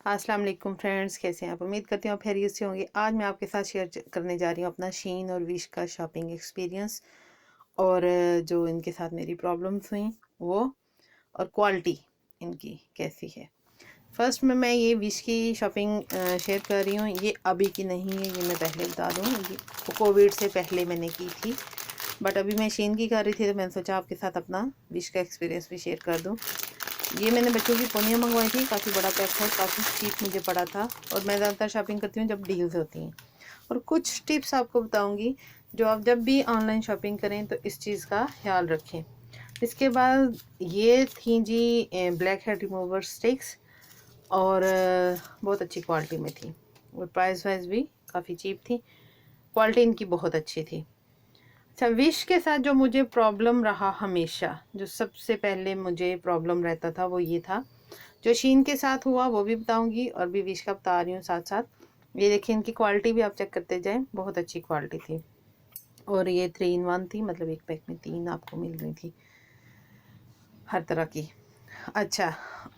अस्सलाम वालेकुम फ्रेंड्स, कैसे हैं आप? उम्मीद करती हूँ आप खैरियत से होंगे। आज मैं आपके साथ शेयर करने जा रही हूँ अपना शीन और विश का शॉपिंग एक्सपीरियंस और जो इनके साथ मेरी प्रॉब्लम्स हुई वो और क्वालिटी इनकी कैसी है। फर्स्ट में मैं ये विश की शॉपिंग शेयर कर रही हूँ। ये अभी की नहीं है, ये मैं पहले बता दूँ। ये कोविड से पहले मैंने की थी, बट अभी मैं शीन की कर रही थी तो मैंने सोचा आपके साथ अपना विश का एक्सपीरियंस भी शेयर कर दूँ। ये मैंने बच्चों की पोनियाँ मंगवाई थी, काफ़ी बड़ा पैक था, काफ़ी चीप मुझे पड़ा था। और मैं ज़्यादातर शॉपिंग करती हूँ जब डील्स होती हैं। और कुछ टिप्स आपको बताऊँगी जो आप जब भी ऑनलाइन शॉपिंग करें तो इस चीज़ का ख्याल रखें। इसके बाद ये थी जी ब्लैक हेड रिमूवर स्टिक्स और बहुत अच्छी क्वालिटी में थी और प्राइस वाइज भी काफ़ी चीप थी। क्वालिटी इनकी बहुत अच्छी थी। अच्छा, विश के साथ जो मुझे प्रॉब्लम रहा हमेशा, जो सबसे पहले मुझे प्रॉब्लम रहता था वो ये था, जो शीन के साथ हुआ वो भी बताऊंगी और भी विश का बता रही हूँ साथ साथ। ये देखिए, इनकी क्वालिटी भी आप चेक करते जाएं, बहुत अच्छी क्वालिटी थी। और ये 3 in 1 थी, मतलब एक पैक में 3 आपको मिल रही थी हर तरह की। अच्छा,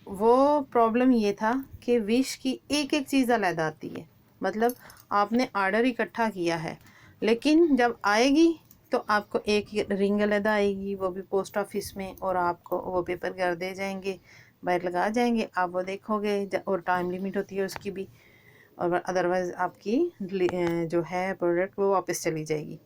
वो प्रॉब्लम ये था कि विश की एक एक चीज़ अलग आती है। मतलब आपने ऑर्डर इकट्ठा किया है, लेकिन जब आएगी तो आपको एक रिंग अलग आएगी, वो भी पोस्ट ऑफिस में, और आपको वो पेपर कर दे जाएंगे, बाहर लगा जाएंगे, आप वो देखोगे और टाइम लिमिट होती है उसकी भी। और अदरवाइज़ आपकी जो है प्रोडक्ट वो वापस चली जाएगी।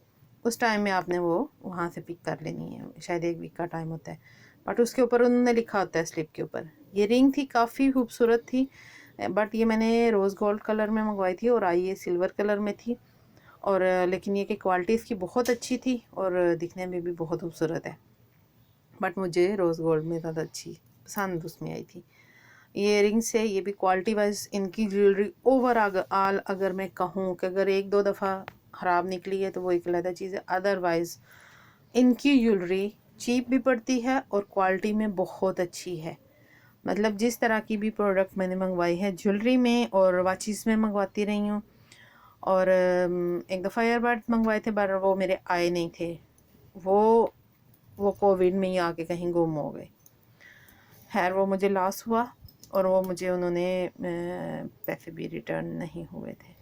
उस टाइम में आपने वो वहाँ से पिक कर लेनी है, शायद 1 वीक का टाइम होता है। बट उसके ऊपर उन्होंने लिखा होता है स्लिप के ऊपर। ये रिंग थी, काफ़ी खूबसूरत थी, बट ये मैंने रोज़ गोल्ड कलर में मंगवाई थी और आई ये सिल्वर कलर में थी। और लेकिन ये कि क्वालिटी इसकी बहुत अच्छी थी और दिखने में भी बहुत खूबसूरत है, बट मुझे रोज़ गोल्ड में ज़्यादा अच्छी पसंद उसमें आई थी। ये रिंग्स है, ये भी क्वालिटी वाइज इनकी ज्वेलरी ओवरऑल अगर मैं कहूँ कि अगर 1-2 दफ़ा ख़राब निकली है तो वो एक अलग चीज़ है। अदरवाइज़ इनकी ज्वेलरी चीप भी पड़ती है और क्वालिटी में बहुत अच्छी है। मतलब जिस तरह की भी प्रोडक्ट मैंने मंगवाई है ज्वेलरी में और वाचेस में मंगवाती रही हूँ। और एक दफ़ा ईयरबड मंगवाए थे पर वो मेरे आए नहीं थे। वो कोविड में ही आके कहीं गुम हो गए। खैर, वो मुझे लॉस हुआ और वो मुझे उन्होंने पैसे भी रिटर्न नहीं हुए थे।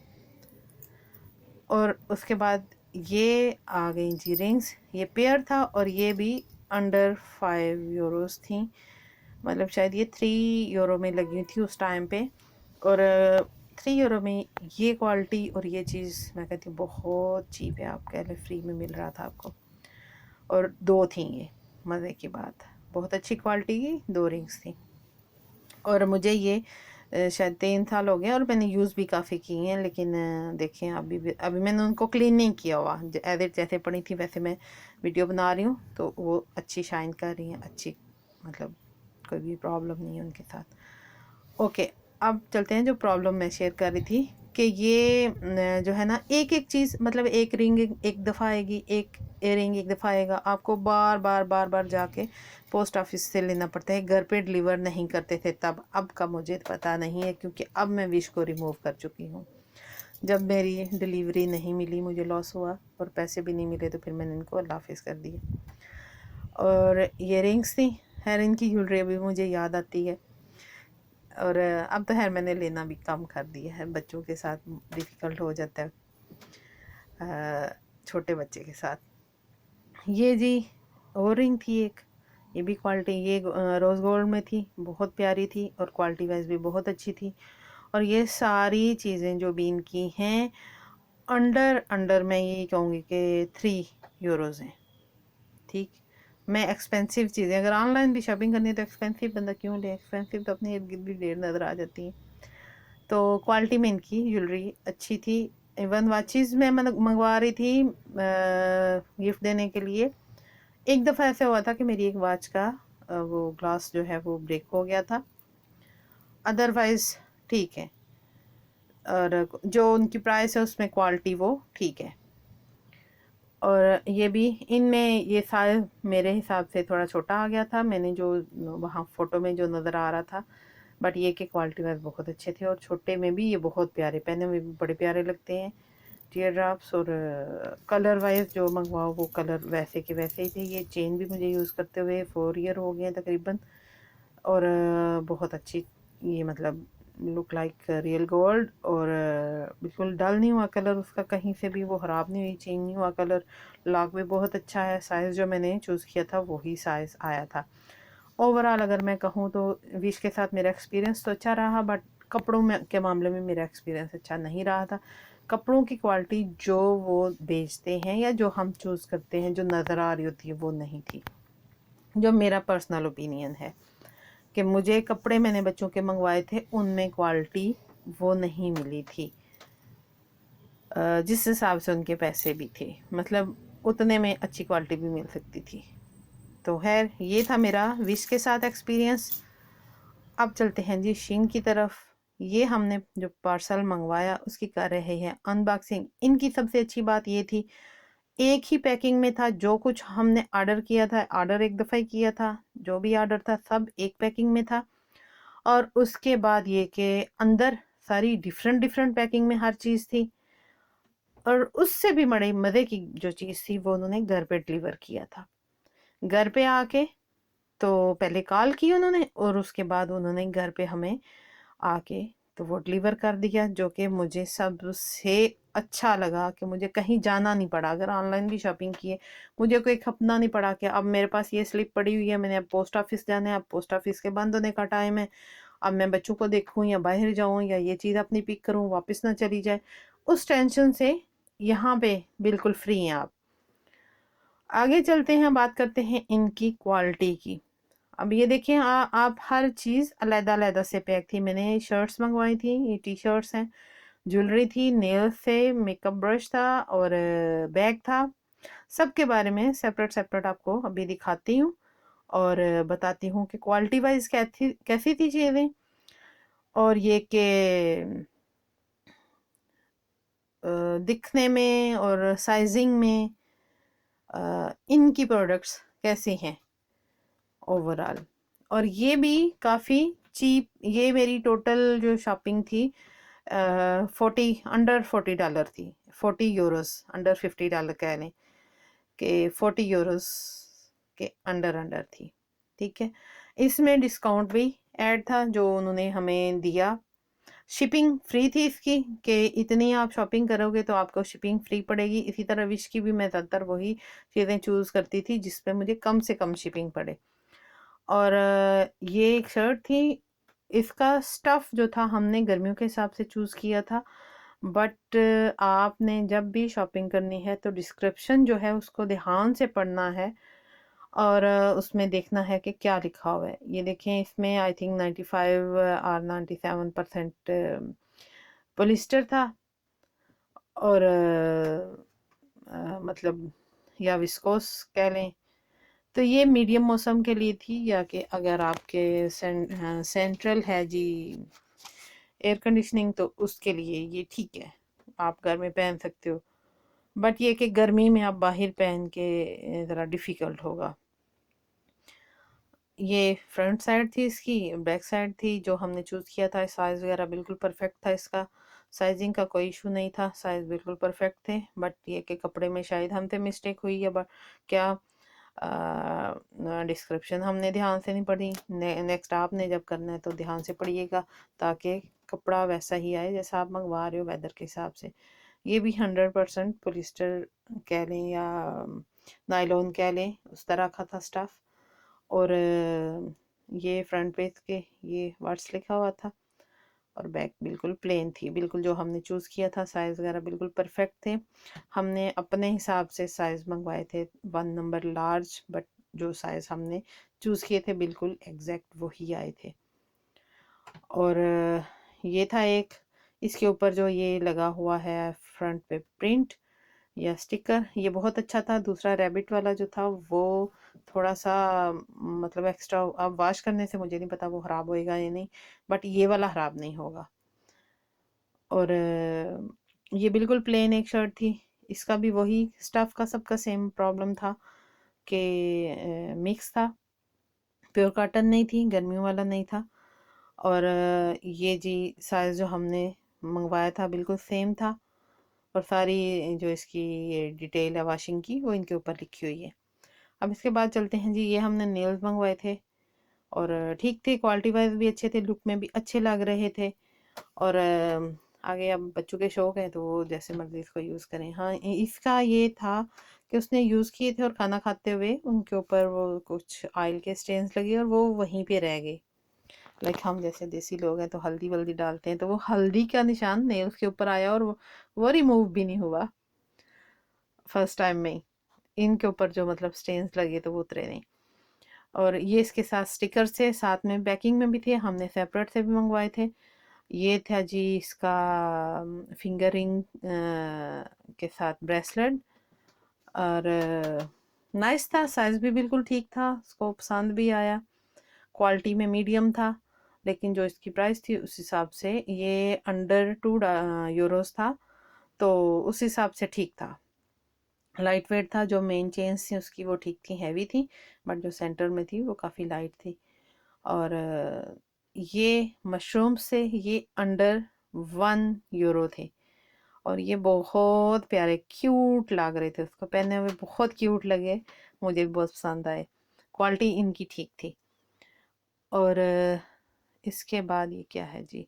और उसके बाद ये आ गई जी रिंग्स। ये पेयर था और ये भी अंडर 5 यूरोस थी, मतलब शायद ये 3 यूरो में लगी थी उस टाइम पे। और 3 यूरो में ये क्वालिटी और ये चीज़ मैं कहती हूँ बहुत चीप है, आप कह लें फ्री में मिल रहा था आपको। और 2 थी ये, मज़े की बात, बहुत अच्छी क्वालिटी की 2 रिंग्स थी। और मुझे ये शायद 3 साल हो गए और मैंने यूज़ भी काफ़ी की हैं, लेकिन देखें अभी मैंने उनको क्लीन नहीं किया हुआ। एज इट जैसे पड़ी थी वैसे मैं वीडियो बना रही हूँ, तो वो अच्छी शाइन कर रही हैं, अच्छी, मतलब कोई भी प्रॉब्लम नहीं है उनके साथ। ओके, अब चलते हैं जो प्रॉब्लम मैं शेयर कर रही थी कि ये जो है ना, एक एक चीज़, मतलब एक रिंग एक दफ़ा आएगी, एक इयरिंग एक दफ़ा आएगा, आपको बार बार बार बार जाके पोस्ट ऑफिस से लेना पड़ता है। घर पे डिलीवर नहीं करते थे तब, अब का मुझे पता नहीं है क्योंकि अब मैं विश को रिमूव कर चुकी हूँ। जब मेरी डिलीवरी नहीं मिली, मुझे लॉस हुआ और पैसे भी नहीं मिले, तो फिर मैंने इनको अल्लाह हाफिज़ कर दिया। और इयरिंग्स थी, खैर इनकी ज्वेलरी अभी मुझे याद आती है। और अब तो खैर मैंने लेना भी कम कर दिया है, बच्चों के साथ डिफ़िकल्ट हो जाता है, छोटे बच्चे के साथ। ये जी और रिंग थी एक, ये भी क्वालिटी, ये रोज़ गोल्ड में थी, बहुत प्यारी थी और क्वालिटी वाइज भी बहुत अच्छी थी। और ये सारी चीज़ें जो भी इनकी हैं अंडर अंडर मैं ये कहूँगी कि 3 यूरोज़ हैं। ठीक, मैं एक्सपेंसिव चीज़ें अगर ऑनलाइन भी शॉपिंग करनी है तो एक्सपेंसिव बंदा क्यों ले, एक्सपेंसिव तो अपने इर्द गिर्द भी ढेर नज़र आ जाती है। तो क्वालिटी में इनकी ज्वेलरी अच्छी थी। इवन वाचेस मैं मंगवा रही थी गिफ्ट देने के लिए। एक दफ़ा ऐसा हुआ था कि मेरी एक वॉच का वो ग्लास जो है वो ब्रेक हो गया था, अदरवाइज़ ठीक है। और जो उनकी प्राइस है उसमें क्वालिटी वो ठीक है। और ये भी इनमें ये साइज़ मेरे हिसाब से थोड़ा छोटा आ गया था, मैंने जो वहाँ फ़ोटो में जो नज़र आ रहा था। बट ये कि क्वालिटी वाइज बहुत अच्छे थे और छोटे में भी ये बहुत प्यारे, पहने में भी बड़े प्यारे लगते हैं टीयर ड्रॉप्स। और कलर वाइज जो मंगवाओ वो कलर वैसे के वैसे ही थे। ये चेन भी मुझे यूज़ करते हुए 4 ईयर हो गए हैं तकरीबन। और बहुत अच्छी, ये मतलब लुक लाइक रियल गोल्ड, और बिल्कुल डल नहीं हुआ कलर उसका, कहीं से भी वो ख़राब नहीं हुई, चेंज नहीं हुआ कलर। लॉक भी बहुत अच्छा है, साइज़ जो मैंने चूज़ किया था वही साइज़ आया था। ओवरऑल अगर मैं कहूँ तो विश के साथ मेरा एक्सपीरियंस तो अच्छा रहा, बट कपड़ों में के मामले में मेरा एक्सपीरियंस अच्छा नहीं रहा था। कपड़ों की क्वालिटी जो वो बेचते हैं या जो हम चूज़ करते हैं, जो नज़र आ रही होती है वो नहीं थी, जो मेरा पर्सनल ओपिनियन है कि मुझे कपड़े मैंने बच्चों के मंगवाए थे उनमें क्वालिटी वो नहीं मिली थी जिस हिसाब से उनके पैसे भी थे, मतलब उतने में अच्छी क्वालिटी भी मिल सकती थी। तो खैर ये था मेरा विश के साथ एक्सपीरियंस। अब चलते हैं जी शीन की तरफ। ये हमने जो पार्सल मंगवाया उसकी कर रहे हैं अनबॉक्सिंग। इनकी सबसे अच्छी बात ये थी, एक ही पैकिंग में था जो कुछ हमने ऑर्डर किया था, ऑर्डर एक दफ़ा ही किया था, जो भी ऑर्डर था सब एक पैकिंग में था। और उसके बाद ये कि अंदर सारी डिफरेंट डिफरेंट पैकिंग में हर चीज़ थी। और उससे भी बड़े मज़े की जो चीज़ थी वो उन्होंने घर पे डिलीवर किया था। घर पे आके तो पहले कॉल की उन्होंने, और उसके बाद उन्होंने घर पे हमें आके तो वो डिलीवर कर दिया, जो कि मुझे सबसे अच्छा लगा कि मुझे कहीं जाना नहीं पड़ा। अगर ऑनलाइन भी शॉपिंग की है मुझे कोई खपना नहीं पड़ा कि अब मेरे पास ये स्लिप पड़ी हुई है, मैंने अब पोस्ट ऑफिस जाना है, अब पोस्ट ऑफिस के बंद होने का टाइम है, अब मैं बच्चों को देखूं या बाहर जाऊं या ये चीज़ अपनी पिक करूं वापस ना चली जाए, उस टेंशन से यहाँ पे बिल्कुल फ्री हैं आप। आगे चलते हैं, बात करते हैं इनकी क्वालिटी की। अब ये देखिए आप हर चीज़ अलग-अलग से पैक थी। मैंने शर्ट्स मंगवाई थी, ये टी शर्ट्स हैं, ज्वेलरी थी, नेल्स थे, मेकअप ब्रश था और बैग था। सब के बारे में सेपरेट सेपरेट आपको अभी दिखाती हूँ और बताती हूँ कि क्वालिटी वाइज कैसी थी चीज़ें, और ये कि दिखने में और साइजिंग में इनकी प्रोडक्ट्स कैसी हैं ओवरऑल। और ये भी काफ़ी चीप, ये मेरी टोटल जो शॉपिंग थी 40 थी, 40 यूरोस, अंडर $50 कह लें कि 40 यूरोस के अंडर अंडर थी। ठीक है, इसमें डिस्काउंट भी ऐड था जो उन्होंने हमें दिया। शिपिंग फ्री थी इसकी, कि इतनी आप शॉपिंग करोगे तो आपको शिपिंग फ्री पड़ेगी। इसी तरह विश की भी मैं ज़्यादातर वही चीज़ें चूज़ करती थी जिस पे मुझे कम से कम शिपिंग पड़े। और ये एक शर्ट थी, इसका स्टफ़ जो था हमने गर्मियों के हिसाब से चूज़ किया था, बट आपने जब भी शॉपिंग करनी है तो डिस्क्रिप्शन जो है उसको ध्यान से पढ़ना है और उसमें देखना है कि क्या लिखा हुआ है। ये देखें, इसमें आई थिंक 95 और 97% पॉलिस्टर था, और मतलब या विस्कोस कह लें। तो ये मीडियम मौसम के लिए थी, या कि अगर आपके सेंट्रल है जी एयर कंडीशनिंग तो उसके लिए ये ठीक है, आप घर में पहन सकते हो। बट ये कि गर्मी में आप बाहर पहन के ज़रा डिफ़िकल्ट होगा। ये फ्रंट साइड थी इसकी, बैक साइड थी जो हमने चूज़ किया था। साइज़ वगैरह बिल्कुल परफेक्ट था इसका, साइजिंग का कोई इशू नहीं था, साइज़ बिल्कुल परफेक्ट थे। बट ये कि कपड़े में शायद हमसे मिस्टेक हुई है, बट क्या डिस्क्रिप्शन हमने ध्यान से नहीं पढ़ी। नेक्स्ट आपने जब करना है तो ध्यान से पढ़िएगा ताकि कपड़ा वैसा ही आए जैसा आप मंगवा रहे हो वेदर के हिसाब से। ये भी 100% पॉलिस्टर कह लें या नायलॉन कह लें, उस तरह का था स्टफ़। और ये फ्रंट पेज के ये वर्ड्स लिखा हुआ था, और बैक बिल्कुल प्लेन थी, बिल्कुल जो हमने चूज़ किया था। साइज़ वगैरह बिल्कुल परफेक्ट थे। हमने अपने हिसाब से साइज़ मंगवाए थे 1 नंबर लार्ज, बट जो साइज़ हमने चूज़ किए थे बिल्कुल एग्जैक्ट वही आए थे। और ये था एक, इसके ऊपर जो ये लगा हुआ है फ्रंट पे प्रिंट या स्टिकर, ये बहुत अच्छा था। दूसरा रैबिट वाला जो था वो थोड़ा सा मतलब एक्स्ट्रा, अब वॉश करने से मुझे नहीं पता वो ख़राब होएगा या नहीं, बट ये वाला ख़राब नहीं होगा। और ये बिल्कुल प्लेन एक शर्ट थी, इसका भी वही स्टफ़ का सबका सेम प्रॉब्लम था कि मिक्स था, प्योर कॉटन नहीं थी, गर्मियों वाला नहीं था। और ये जी साइज़ जो हमने मंगवाया था बिल्कुल सेम था, और सारी जो इसकी ये डिटेल है वाशिंग की वो इनके ऊपर लिखी हुई है। अब इसके बाद चलते हैं जी, ये हमने नेल्स मंगवाए थे और ठीक थे, क्वालिटी वाइज भी अच्छे थे, लुक में भी अच्छे लग रहे थे। और आगे अब बच्चों के शौक हैं तो वो जैसे मर्जी इसको यूज़ करें। हाँ, इसका ये था कि उसने यूज़ किए थे और खाना खाते हुए उनके ऊपर वो कुछ ऑयल के स्टेन्स लगे और वो वहीं पे रह गए। लाइक हम जैसे देसी लोग हैं तो हल्दी वल्दी डालते हैं, तो वो हल्दी का निशान नेल्स के ऊपर आया और वो रिमूव भी नहीं हुआ फर्स्ट टाइम में ही। इनके ऊपर जो मतलब स्टेन्स लगे तो वो उतरे नहीं। और ये इसके साथ स्टिकर्स थे, साथ में पैकिंग में भी थे, हमने सेपरेट से भी मंगवाए थे। ये था जी इसका फिंगर रिंग के साथ ब्रेसलेट, और नाइस था, साइज़ भी बिल्कुल ठीक था, उसको पसंद भी आया। क्वालिटी में मीडियम था, लेकिन जो इसकी प्राइस थी उस हिसाब से ये अंडर €2 था, तो उस हिसाब से ठीक था। लाइट वेट था, जो मेन चेन्स थी उसकी वो ठीक थी, हैवी थी, बट जो सेंटर में थी वो काफ़ी लाइट थी। और ये मशरूम से ये अंडर €1 थे, और ये बहुत प्यारे क्यूट लग रहे थे, उसको पहने हुए बहुत क्यूट लगे, मुझे भी बहुत पसंद आए। क्वालिटी इनकी ठीक थी। और इसके बाद ये क्या है जी,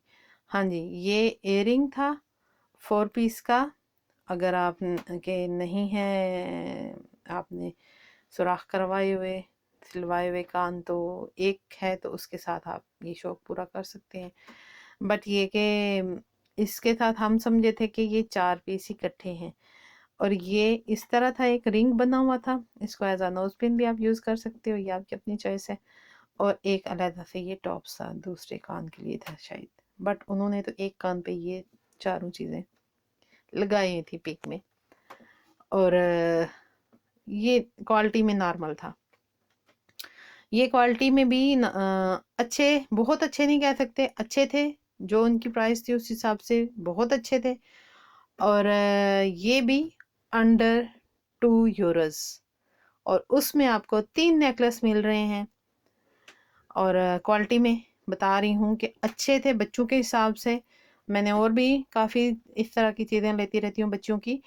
हाँ जी, ये एयरिंग था 4 पीस का। अगर आप के नहीं है, आपने सुराख करवाए हुए सिलवाए हुए कान, तो एक है तो उसके साथ आप ये शौक पूरा कर सकते हैं। बट ये कि इसके साथ हम समझे थे कि ये 4 पीस इकट्ठे हैं, और ये इस तरह था, एक रिंग बना हुआ था, इसको एज अ नोज पिन भी आप यूज़ कर सकते हो, ये आपकी अपनी चॉइस है। और एक अलग से ये टॉप्स था, दूसरे कान के लिए था शायद, बट उन्होंने तो एक कान पे ये चारों चीज़ें लगाई थी पिक में। और ये क्वालिटी में नॉर्मल था। ये क्वालिटी में भी अच्छे, बहुत अच्छे नहीं कह सकते, अच्छे थे, जो उनकी प्राइस थी उस हिसाब से बहुत अच्छे थे। और ये भी अंडर €2, और उसमें आपको 3 नेकलेस मिल रहे हैं। और क्वालिटी में बता रही हूँ कि अच्छे थे बच्चों के हिसाब से। मैंने और भी काफ़ी इस तरह की चीज़ें लेती रहती हूँ बच्चों की,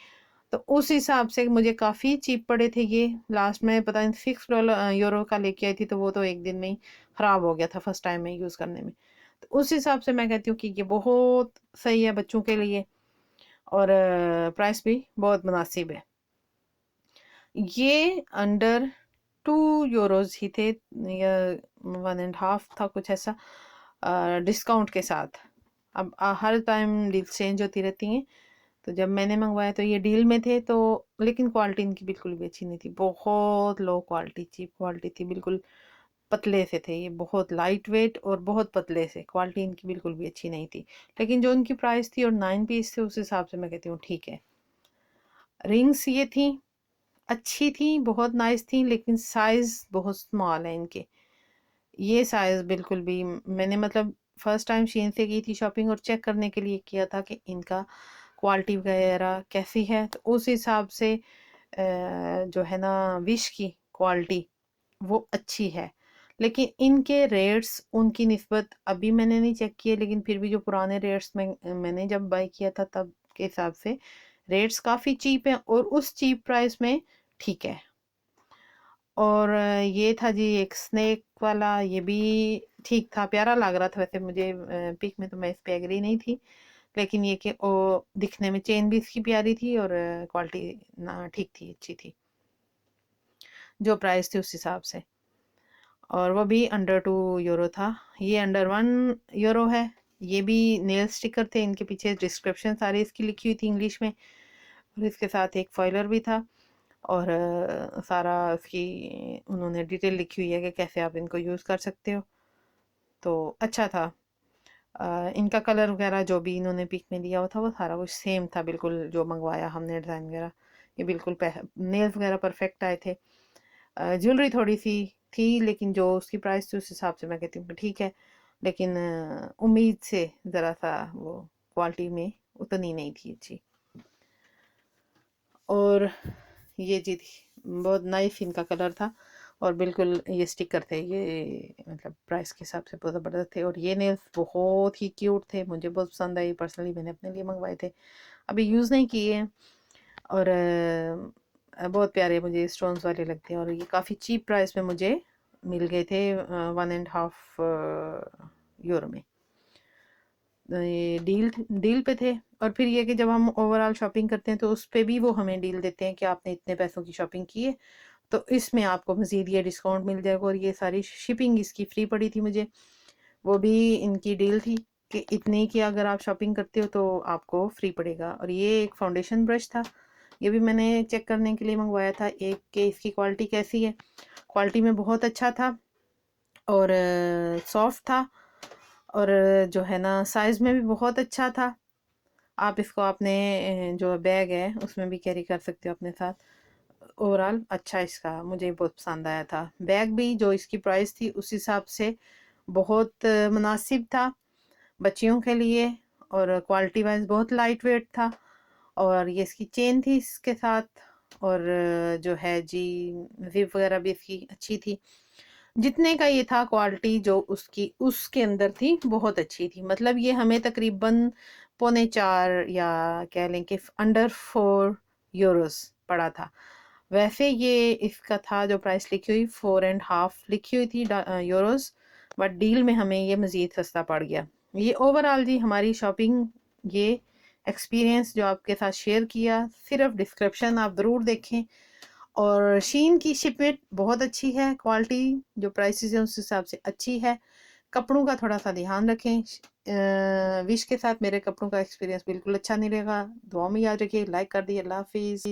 तो उस हिसाब से मुझे काफ़ी चीप पड़े थे ये। लास्ट में पता नहीं €6 का लेके आई थी, तो वो तो एक दिन में ही ख़राब हो गया था फर्स्ट टाइम में यूज़ करने में। तो उस हिसाब से मैं कहती हूँ कि ये बहुत सही है बच्चों के लिए, और प्राइस भी बहुत मुनासिब है। ये अंडर €2 ही थे, या 1.5 था, कुछ ऐसा, डिस्काउंट के साथ। अब हर टाइम डील चेंज होती रहती हैं, तो जब मैंने मंगवाया तो ये डील में थे, तो लेकिन क्वालिटी इनकी बिल्कुल भी अच्छी नहीं थी, बहुत लो क्वालिटी, चीप क्वालिटी थी, बिल्कुल पतले से थे ये, बहुत लाइट वेट और बहुत पतले से, क्वालिटी इनकी बिल्कुल भी अच्छी नहीं थी। लेकिन जो इनकी प्राइस थी और 9 पीस थे, उस हिसाब से मैं कहती हूँ ठीक है। रिंग्स ये थी, अच्छी थी, बहुत नाइस थी, लेकिन साइज़ बहुत स्मॉल है इनके। ये साइज़ बिल्कुल भी, मैंने मतलब फर्स्ट टाइम शीन से की थी शॉपिंग, और चेक करने के लिए किया था कि इनका क्वालिटी वगैरह कैसी है, तो उस हिसाब से जो है ना विश की क्वालिटी वो अच्छी है। लेकिन इनके रेट्स उनकी निस्बत अभी मैंने नहीं चेक किए, लेकिन फिर भी जो पुराने रेट्स में मैंने जब बाई किया था तब के हिसाब से रेट्स काफ़ी चीप हैं, और उस चीप प्राइस में ठीक है। और ये था जी एक स्नेक वाला, ये भी ठीक था, प्यारा लग रहा था वैसे मुझे, पिक में तो मैं इस पे एग्री नहीं थी, लेकिन ये कि वो दिखने में चेन भी इसकी प्यारी थी, और क्वालिटी ना ठीक थी, अच्छी थी, जो प्राइस थी उस हिसाब से। और वो भी अंडर €2 था। ये अंडर €1 है। ये भी नेल स्टिकर थे, इनके पीछे डिस्क्रिप्शन सारी इसकी लिखी हुई थी इंग्लिश में, और इसके साथ एक फॉइलर भी था, और सारा उसकी उन्होंने डिटेल लिखी हुई है कि कैसे आप इनको यूज़ कर सकते हो, तो अच्छा था। इनका कलर वगैरह जो भी इन्होंने पिक में दिया हुआ था वो सारा कुछ सेम था बिल्कुल, जो मंगवाया हमने डिज़ाइन वगैरह, ये बिल्कुल नेल्स वगैरह परफेक्ट आए थे। ज्वेलरी थोड़ी सी थी, लेकिन जो उसकी प्राइस थी उस हिसाब से मैं कहती हूँ कि ठीक है, लेकिन उम्मीद से ज़रा सा वो क्वालिटी में उतनी नहीं थी अच्छी। और ये जी थी, बहुत नाइस इनका कलर था, और बिल्कुल ये स्टिकर थे, ये मतलब प्राइस के हिसाब से बहुत ज़बरदस्त थे, और ये नेल्स बहुत ही क्यूट थे, मुझे बहुत पसंद आई, पर्सनली मैंने अपने लिए मंगवाए थे, अभी यूज़ नहीं किए हैं। और बहुत प्यारे मुझे स्टोन्स वाले लगते हैं, और ये काफ़ी चीप प्राइस में मुझे मिल गए थे, 1.5 यूरो में। ये डील पे थे। और फिर ये कि जब हम ओवरऑल शॉपिंग करते हैं तो उस पे भी वो हमें डील देते हैं कि आपने इतने पैसों की शॉपिंग की है तो इसमें आपको मज़ीद ये डिस्काउंट मिल जाएगा। और ये सारी शिपिंग इसकी फ्री पड़ी थी मुझे, वो भी इनकी डील थी कि इतने की अगर आप शॉपिंग करते हो तो आपको फ्री पड़ेगा। और ये एक फाउंडेशन ब्रश था, ये भी मैंने चेक करने के लिए मंगवाया था एक कि इसकी क्वालिटी कैसी है। क्वालिटी में बहुत अच्छा था और सॉफ्ट था और जो है ना साइज़ में भी बहुत अच्छा था। आप इसको अपने जो बैग है उसमें भी कैरी कर सकते हो अपने साथ। ओवरऑल अच्छा इसका मुझे बहुत पसंद आया था। बैग भी जो इसकी प्राइस थी उस हिसाब से बहुत मुनासिब था बच्चियों के लिए और क्वालिटी वाइज बहुत लाइट वेट था। और ये इसकी चेन थी इसके साथ और जो है जी जिप वगैरह भी इसकी अच्छी थी। जितने का ये था क्वालिटी जो उसकी उसके अंदर थी बहुत अच्छी थी। मतलब ये हमें तकरीबन पौने 4 या कह लें कि अंडर 4 यूरोस पड़ा था। वैसे ये इसका था जो प्राइस लिखी हुई 4.5 लिखी हुई थी यूरोस, बट डील में हमें ये मज़ीद सस्ता पड़ गया। ये ओवरऑल जी हमारी शॉपिंग ये एक्सपीरियंस जो आपके साथ शेयर किया। सिर्फ डिस्क्रिप्शन आप ज़रूर देखें। और शीन की शिपमेंट बहुत अच्छी है, क्वालिटी जो प्राइसेस है उस हिसाब से अच्छी है। कपड़ों का थोड़ा सा ध्यान रखें। विश के साथ मेरे कपड़ों का एक्सपीरियंस बिल्कुल अच्छा नहीं रहेगा। दुआ में याद रखिए। लाइक कर दिए। अल्लाह हाफिज़।